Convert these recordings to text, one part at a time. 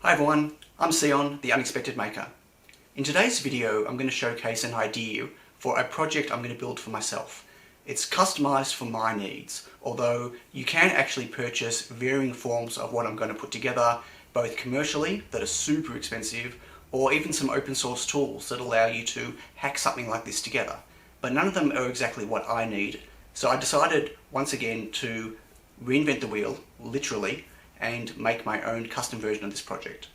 Hi everyone, I'm Sion, the Unexpected Maker. In today's video I'm going to showcase an idea for a project I'm going to build for myself. It's customized for my needs, although you can actually purchase varying forms of what I'm going to put together, both commercially, that are super expensive, or even some open source tools that allow you to hack something like this together. But none of them are exactly what I need, so I decided once again to reinvent the wheel, literally, and make my own custom version of this project.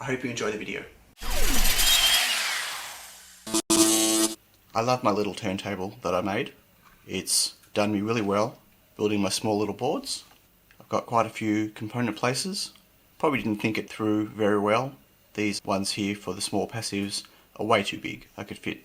I hope you enjoy the video. I love my little turntable that I made. It's done me really well building my small little boards. I've got quite a few component places. Probably didn't think it through very well. These ones here for the small passives are way too big. I could fit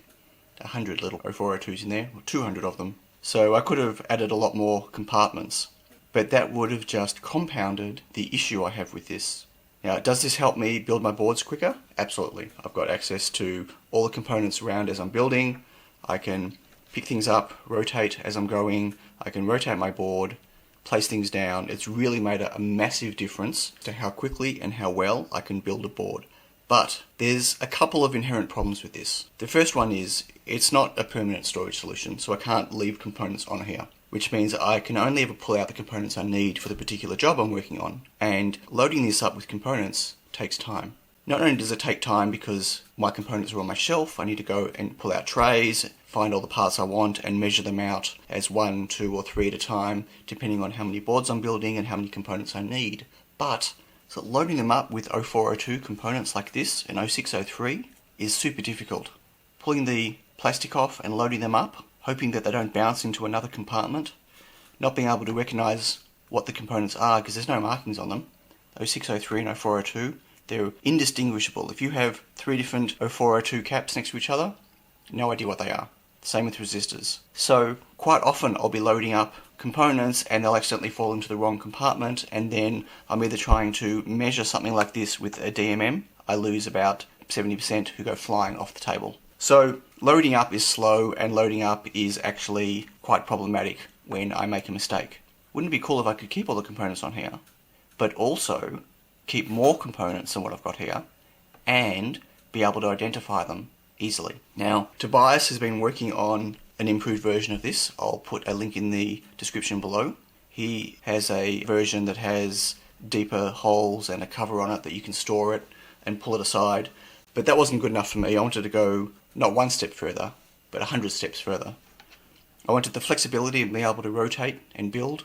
100 little 0402s in there, or 200 of them. So I could have added a lot more compartments, but that would have just compounded the issue I have with this. Now, does this help me build my boards quicker? Absolutely. I've got access to all the components around as I'm building. I can pick things up, rotate as I'm going. I can rotate my board, place things down. It's really made a massive difference to how quickly and how well I can build a board. But there's a couple of inherent problems with this. The first one is it's not a permanent storage solution, so I can't leave components on here, which means I can only ever pull out the components I need for the particular job I'm working on, and loading this up with components takes time. Not only does it take time because my components are on my shelf, I need to go and pull out trays, find all the parts I want and measure them out as 1, 2 or 3 at a time, depending on how many boards I'm building and how many components I need. But so loading them up with 0402 components like this and 0603 is super difficult. Pulling the plastic off and loading them up, hoping that they don't bounce into another compartment, not being able to recognize what the components are because there's no markings on them. 0603 and 0402, they're indistinguishable. If you have 3 different 0402 caps next to each other, no idea what they are. Same with resistors. So quite often I'll be loading up components and they'll accidentally fall into the wrong compartment, and then I'm either trying to measure something like this with a DMM. I lose about 70% who go flying off the table. So loading up is slow, and loading up is actually quite problematic when I make a mistake. Wouldn't it be cool if I could keep all the components on here, but also keep more components than what I've got here and be able to identify them easily. Now, Tobias has been working on an improved version of this. I'll put a link in the description below. He has a version that has deeper holes and a cover on it that you can store it and pull it aside. But that wasn't good enough for me. I wanted to go not 1 step further, but 100 steps further. I wanted the flexibility of being able to rotate and build.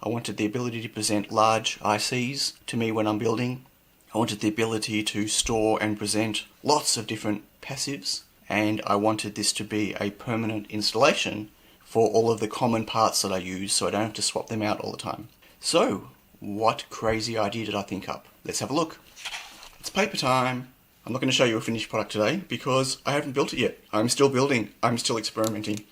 I wanted the ability to present large ICs to me when I'm building. I wanted the ability to store and present lots of different passives. And I wanted this to be a permanent installation for all of the common parts that I use, so I don't have to swap them out all the time. So, what crazy idea did I think up? Let's have a look. It's paper time. I'm not going to show you a finished product today because I haven't built it yet. I'm still building. I'm still experimenting.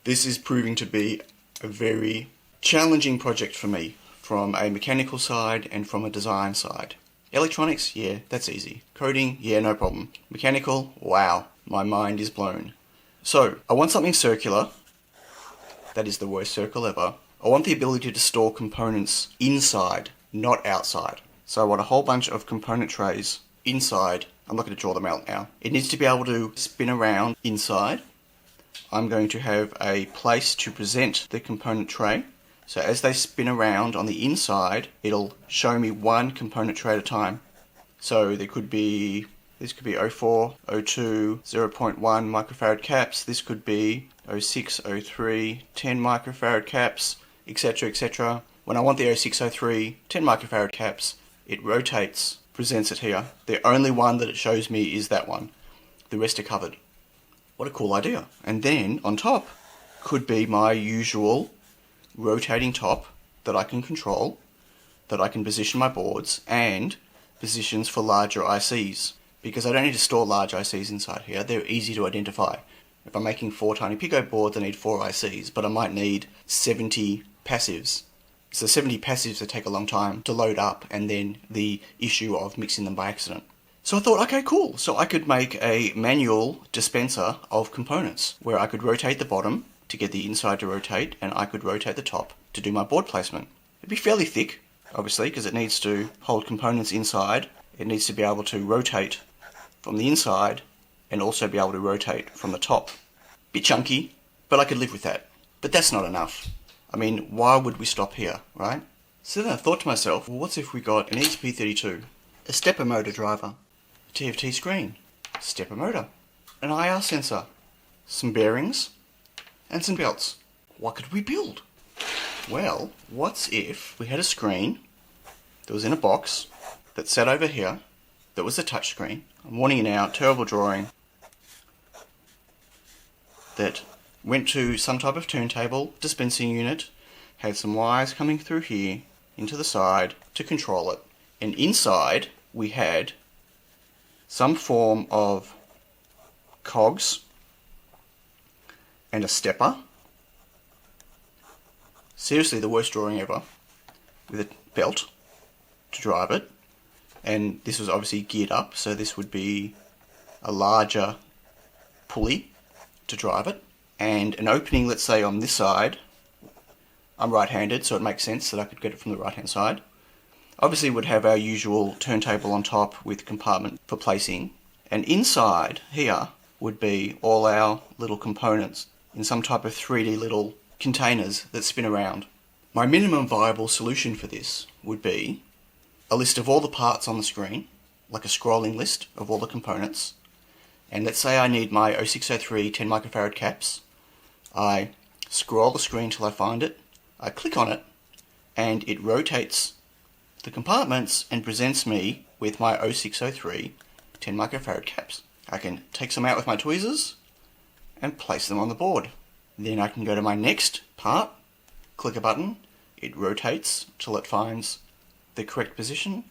This is proving to be a very challenging project for me, from a mechanical side and from a design side. Electronics, yeah, that's easy. Coding, yeah, no problem. Mechanical, wow, my mind is blown. So, I want something circular. That is the worst circle ever. I want the ability to store components inside, not outside. So I want a whole bunch of component trays inside. I'm not going to draw them out now. It needs to be able to spin around inside. I'm going to have a place to present the component tray. So as they spin around on the inside, it'll show me one component tray at a time. So this could be 04, 02, 0.1 microfarad caps. This could be 06, 03, 10 microfarad caps, etc, etc. When I want the 06, 03, 10 microfarad caps, it rotates, presents it here. The only one that it shows me is that one. The rest are covered. What a cool idea. And then on top could be my usual rotating top that I can control, that I can position my boards, and positions for larger ICs. Because I don't need to store large ICs inside here, they're easy to identify. If I'm making 4 tiny Pico boards, I need 4 ICs, but I might need 70 passives. So 70 passives that take a long time to load up, and then the issue of mixing them by accident. So I thought, okay, cool. So I could make a manual dispenser of components, where I could rotate the bottom to get the inside to rotate, and I could rotate the top to do my board placement. It'd be fairly thick, obviously, because it needs to hold components inside. It needs to be able to rotate from the inside and also be able to rotate from the top. Bit chunky, but I could live with that. But that's not enough. I mean, why would we stop here, right? So then I thought to myself, well, what if we got an ESP32, a stepper motor driver, a TFT screen, stepper motor, an IR sensor, some bearings, and some belts. What could we build? Well, what if we had a screen that was in a box that sat over here, that was a touch screen. I'm warning you now, terrible drawing. That went to some type of turntable, dispensing unit, had some wires coming through here into the side to control it. And inside we had some form of cogs and a stepper. Seriously, the worst drawing ever. With a belt to drive it. And this was obviously geared up, so this would be a larger pulley to drive it. And an opening, let's say on this side. I'm right-handed, so it makes sense that I could get it from the right-hand side. Obviously would have our usual turntable on top with compartment for placing. And inside here would be all our little components in some type of 3D little containers that spin around. My minimum viable solution for this would be a list of all the parts on the screen, like a scrolling list of all the components. And let's say I need my 0603 10 microfarad caps. I scroll the screen till I find it, I click on it, and it rotates the compartments and presents me with my 0603 10 microfarad caps. I can take some out with my tweezers and place them on the board. Then I can go to my next part, click a button, it rotates till it finds the correct position,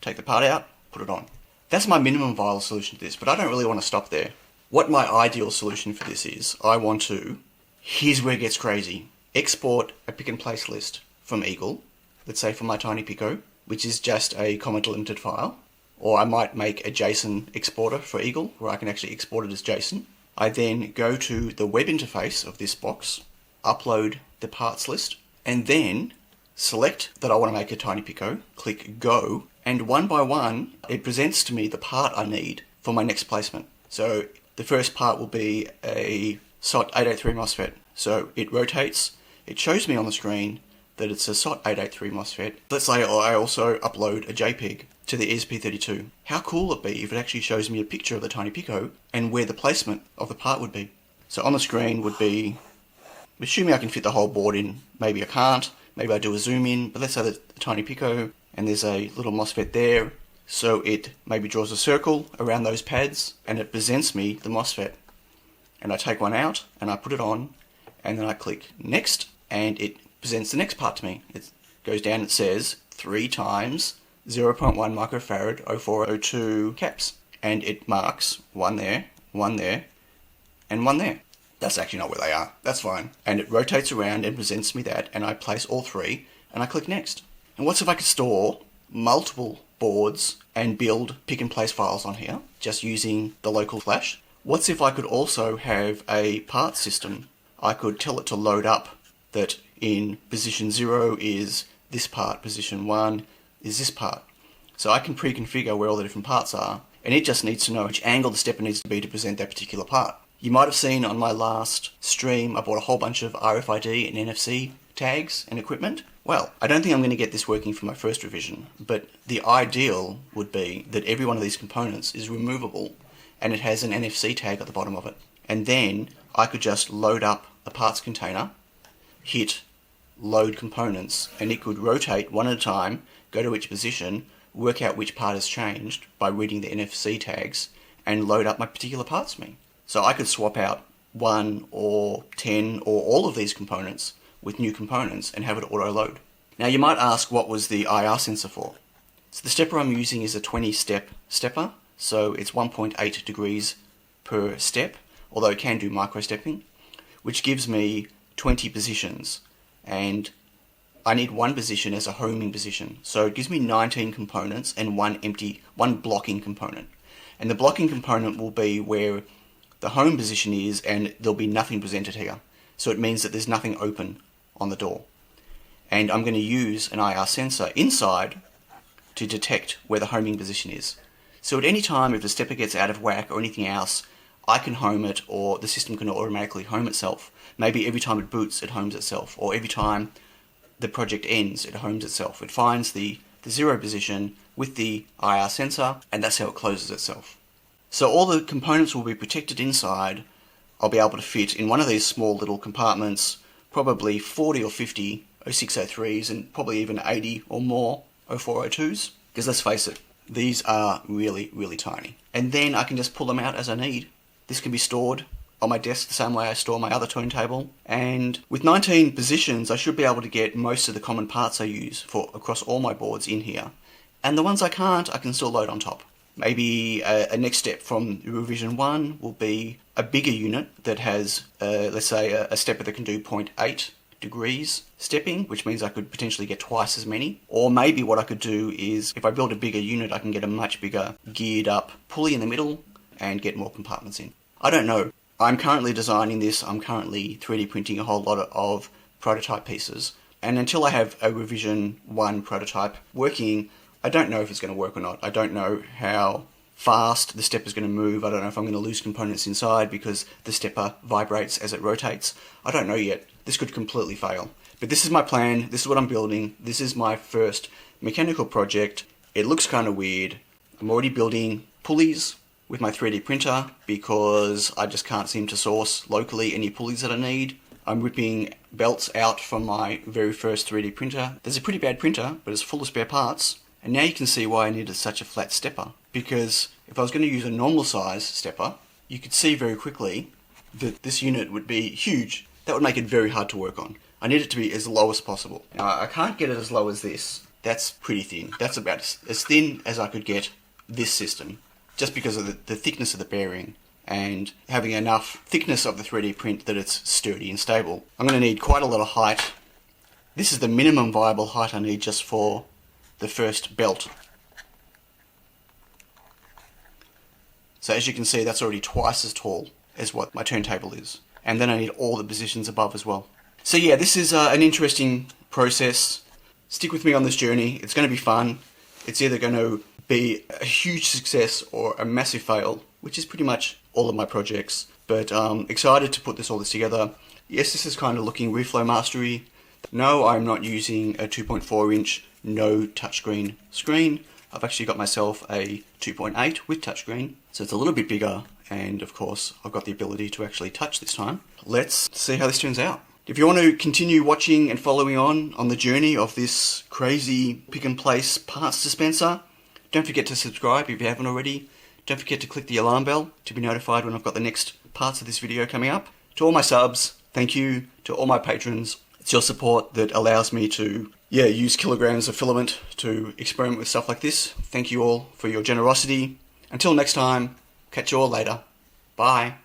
take the part out, put it on. That's my minimum viable solution to this, but I don't really want to stop there. What my ideal solution for this is, I want to, here's where it gets crazy, export a pick and place list from Eagle, let's say from my Tiny Pico, which is just a comma delimited file, or I might make a JSON exporter for Eagle, where I can actually export it as JSON. I then go to the web interface of this box, upload the parts list, and then select that I want to make a Tiny Pico, click Go, and one by one, it presents to me the part I need for my next placement. So the first part will be a SOT 883 MOSFET. So it rotates, it shows me on the screen that it's a SOT 883 MOSFET. Let's say I also upload a JPEG to the ESP32. How cool would it be if it actually shows me a picture of the Tiny Pico and where the placement of the part would be? So on the screen would be, assuming I can fit the whole board in, maybe I can't, maybe I do a zoom in, but let's say the Tiny Pico, and there's a little MOSFET there, so it maybe draws a circle around those pads, and it presents me the MOSFET. And I take one out, and I put it on, and then I click Next, and it presents the next part to me. It goes down, it says 3 times 0.1 microfarad 0402 caps, and it marks one there, and one there. That's actually not where they are, that's fine. And it rotates around and presents me that, and I place all 3, and I click Next. And what if I could store multiple boards and build pick and place files on here, just using the local flash? What if I could also have a part system? I could tell it to load up that in position 0 is this part, position 1 is this part. So I can pre-configure where all the different parts are, and it just needs to know which angle the stepper needs to be to present that particular part. You might have seen on my last stream, I bought a whole bunch of RFID and NFC tags and equipment. Well, I don't think I'm going to get this working for my first revision, but the ideal would be that every one of these components is removable and it has an NFC tag at the bottom of it. And then I could just load up a parts container, hit load components, and it could rotate one at a time, go to each position, work out which part has changed by reading the NFC tags, and load up my particular parts for me. So I could swap out 1 or 10 or all of these components with new components and have it auto-load. Now you might ask, what was the IR sensor for? So the stepper I'm using is a 20-step stepper, so it's 1.8 degrees per step, although it can do micro-stepping, which gives me 20 positions, and I need one position as a homing position. So it gives me 19 components and one blocking component. And the blocking component will be where the home position is, and there'll be nothing presented here. So it means that there's nothing open on the door. And I'm going to use an IR sensor inside to detect where the homing position is. So at any time if the stepper gets out of whack or anything else, I can home it, or the system can automatically home itself. Maybe every time it boots, it homes itself, or every time the project ends, it homes itself. It finds the zero position with the IR sensor, and that's how it closes itself. So all the components will be protected inside. I'll be able to fit in one of these small little compartments, probably 40 or 50 0603s, and probably even 80 or more 0402s, because let's face it, these are really, really tiny. And then I can just pull them out as I need. This can be stored on my desk the same way I store my other turntable. And with 19 positions, I should be able to get most of the common parts I use for across all my boards in here. And the ones I can't, I can still load on top. Maybe a next step from revision 1 will be a bigger unit that has, let's say, a stepper that can do 0.8 degrees stepping, which means I could potentially get twice as many. Or maybe what I could do is, if I build a bigger unit, I can get a much bigger geared up pulley in the middle and get more compartments in. I don't know. I'm currently designing this. I'm currently 3D printing a whole lot of prototype pieces. And until I have a revision 1 prototype working, I don't know if it's going to work or not. I don't know how fast the stepper is going to move. I don't know if I'm going to lose components inside because the stepper vibrates as it rotates. I don't know yet. This could completely fail. But this is my plan. This is what I'm building. This is my first mechanical project. It looks kind of weird. I'm already building pulleys with my 3D printer because I just can't seem to source locally any pulleys that I need. I'm ripping belts out from my very first 3D printer. There's a pretty bad printer, but it's full of spare parts. And now you can see why I needed such a flat stepper. Because if I was going to use a normal size stepper, you could see very quickly that this unit would be huge. That would make it very hard to work on. I need it to be as low as possible. Now I can't get it as low as this. That's pretty thin. That's about as thin as I could get this system. Just because of the thickness of the bearing and having enough thickness of the 3D print that it's sturdy and stable. I'm going to need quite a lot of height. This is the minimum viable height I need just for the first belt. So as you can see, that's already twice as tall as what my turntable is. And then I need all the positions above as well. So yeah, this is an interesting process. Stick with me on this journey. It's going to be fun. It's either going to be a huge success or a massive fail, which is pretty much all of my projects. But excited to put all this together. Yes, this is kind of looking reflow mastery. No, I'm not using a 2.4 inch no touchscreen screen. I've actually got myself a 2.8 with touchscreen, so it's a little bit bigger, and of course I've got the ability to actually touch this time. Let's see how this turns out. If you want to continue watching and following on the journey of this crazy pick and place parts dispenser, don't forget to subscribe if you haven't already. Don't forget to click the alarm bell to be notified when I've got the next parts of this video coming up. To all my subs, thank you. To all my patrons, it's your support that allows me to use kilograms of filament to experiment with stuff like this. Thank you all for your generosity. Until next time, catch you all later. Bye.